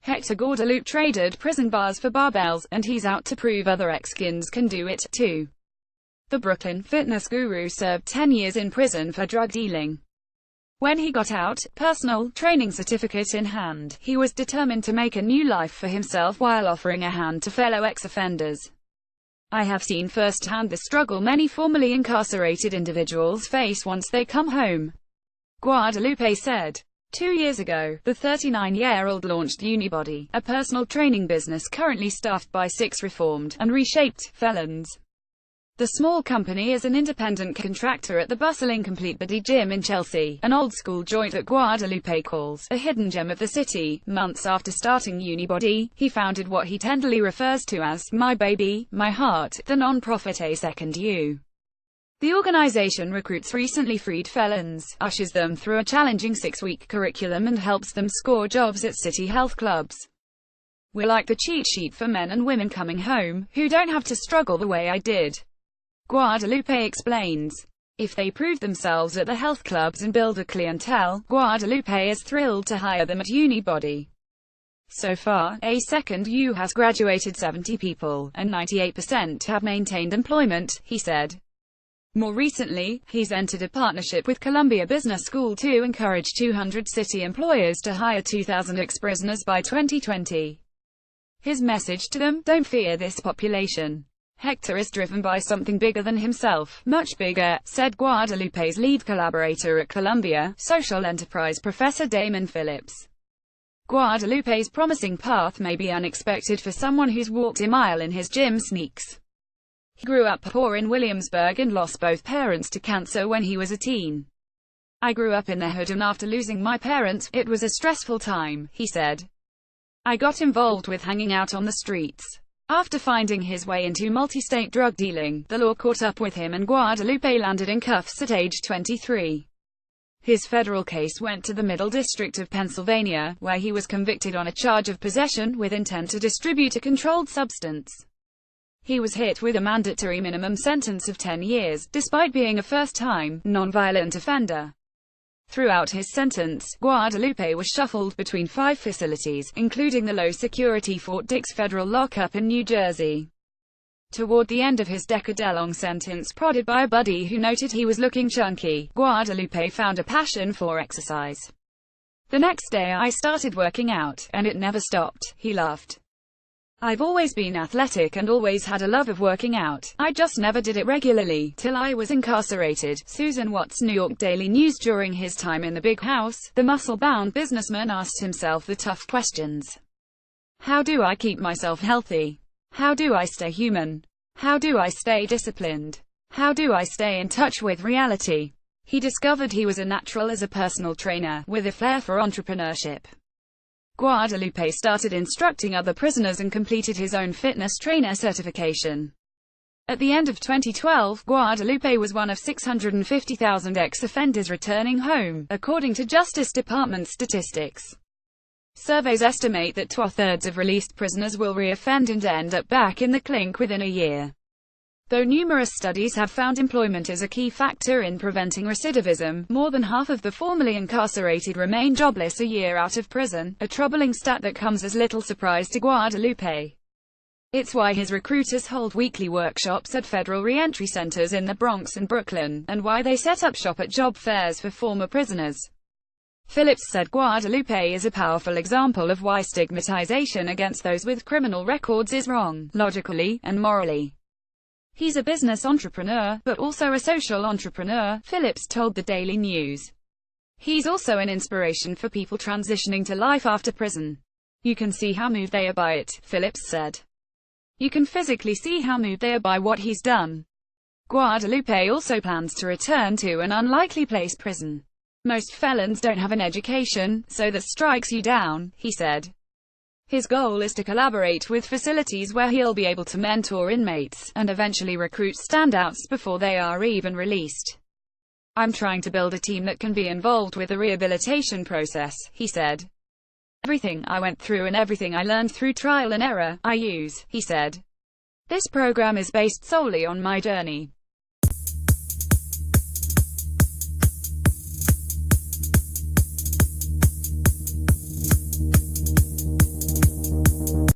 Hector Guadalupe traded prison bars for barbells, and he's out to prove other ex-skins can do it, too. The Brooklyn fitness guru served 10 years in prison for drug dealing. When he got out, personal training certificate in hand, he was determined to make a new life for himself while offering a hand to fellow ex-offenders. I have seen firsthand the struggle many formerly incarcerated individuals face once they come home, Guadalupe said. 2 years ago, the 39-year-old launched Unibody, a personal training business currently staffed by 6 reformed and reshaped felons. The small company is an independent contractor at the bustling Complete Body Gym in Chelsea, an old-school joint that Guadalupe calls a hidden gem of the city. Months after starting Unibody, he founded what he tenderly refers to as My Baby, My Heart, the non-profit A Second You. The organization recruits recently freed felons, ushers them through a challenging 6-week curriculum and helps them score jobs at city health clubs. We're like the cheat sheet for men and women coming home, who don't have to struggle the way I did, Guadalupe explains. If they prove themselves at the health clubs and build a clientele, Guadalupe is thrilled to hire them at Unibody. So far, A Second You has graduated 70 people, and 98% have maintained employment, he said. More recently, he's entered a partnership with Columbia Business School to encourage 200 city employers to hire 2,000 ex-prisoners by 2020. His message to them: don't fear this population. Hector is driven by something bigger than himself, much bigger, said Guadalupe's lead collaborator at Columbia, social enterprise professor Damon Phillips. Guadalupe's promising path may be unexpected for someone who's walked a mile in his gym sneaks. He grew up poor in Williamsburg and lost both parents to cancer when he was a teen. I grew up in the hood, and after losing my parents, it was a stressful time, he said. I got involved with hanging out on the streets. After finding his way into multi-state drug dealing, the law caught up with him and Guadalupe landed in cuffs at age 23. His federal case went to the Middle District of Pennsylvania, where he was convicted on a charge of possession with intent to distribute a controlled substance. He was hit with a mandatory minimum sentence of 10 years, despite being a first-time, non-violent offender. Throughout his sentence, Guadalupe was shuffled between 5 facilities, including the low-security Fort Dix federal lockup in New Jersey. Toward the end of his decade-long sentence, prodded by a buddy who noted he was looking chunky, Guadalupe found a passion for exercise. The next day I started working out, and it never stopped, he laughed. I've always been athletic and always had a love of working out. I just never did it regularly, till I was incarcerated. Susan Watts, New York Daily News. During his time in the big house, the muscle-bound businessman asked himself the tough questions. How do I keep myself healthy? How do I stay human? How do I stay disciplined? How do I stay in touch with reality? He discovered he was a natural as a personal trainer, with a flair for entrepreneurship. Guadalupe started instructing other prisoners and completed his own fitness trainer certification. At the end of 2012, Guadalupe was one of 650,000 ex-offenders returning home, according to Justice Department statistics. Surveys estimate that 2/3 of released prisoners will re-offend and end up back in the clink within a year. Though numerous studies have found employment as a key factor in preventing recidivism, more than half of the formerly incarcerated remain jobless a year out of prison, a troubling stat that comes as little surprise to Guadalupe. It's why his recruiters hold weekly workshops at federal reentry centers in the Bronx and Brooklyn, and why they set up shop at job fairs for former prisoners. Phillips said Guadalupe is a powerful example of why stigmatization against those with criminal records is wrong, logically, and morally. He's a business entrepreneur, but also a social entrepreneur, Phillips told the Daily News. He's also an inspiration for people transitioning to life after prison. You can see how moved they are by it, Phillips said. You can physically see how moved they are by what he's done. Guadalupe also plans to return to an unlikely place, prison. Most felons don't have an education, so that strikes you down, he said. His goal is to collaborate with facilities where he'll be able to mentor inmates, and eventually recruit standouts before they are even released. I'm trying to build a team that can be involved with the rehabilitation process, he said. Everything I went through and everything I learned through trial and error, I use, he said. This program is based solely on my journey.